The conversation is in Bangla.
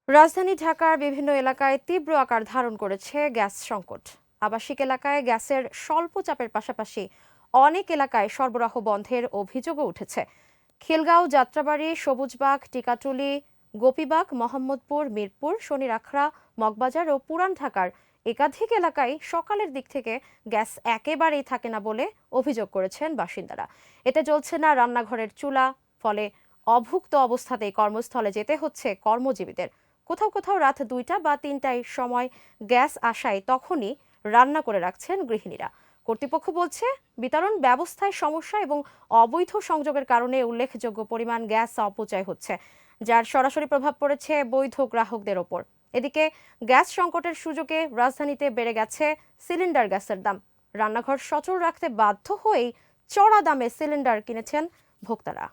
রাজধানী ঢাকার বিভিন্ন এলাকায় তীব্র আকার ধারণ করেছে গ্যাস সংকট। আবাসিক এলাকায় গ্যাসের স্বল্প চাপের পাশাপাশি অনেক এলাকায় সরবরাহ বন্ধের অভিযোগও উঠেছে। খিলগাঁও, যাত্রাবাড়ী, সবুজবাগ, টিকাটুলি, গোপীবাগ, মোহাম্মদপুর, মিরপুর, শনিরআখড়া, মগবাজার ও পুরান ঢাকার একাধিক এলাকায় সকালের দিক থেকে গ্যাস একেবারেই থাকে না বলে অভিযোগ করেছেন বাসিন্দারা। এতে জ্বলছে না রান্নাঘরের চুলা, ফলে অভুক্ত অবস্থাতেই কর্মস্থলে যেতে হচ্ছে কর্মজীবীদের। কোথাও কোথাও রাত 2টা বা 3টায় সময় গ্যাস আসায় তখনই রান্না করে রাখছেন গৃহিণীরা। কর্তৃপক্ষ বলছে, বিতরণ ব্যবস্থায় সমস্যা এবং অবৈধ সংযোগের কারণে উল্লেখযোগ্য পরিমাণ গ্যাস অপচয় হচ্ছে, যার সরাসরি প্রভাব পড়েছে বৈধ গ্রাহকদের ওপর। এদিকে গ্যাস সংকটের সুযোগে রাজধানীতে বেড়ে গেছে সিলিন্ডার গ্যাসের দাম। রান্নাঘর সচল রাখতে বাধ্য হয়েই চড়া দামে সিলিন্ডার কিনেছেন ভোক্তারা।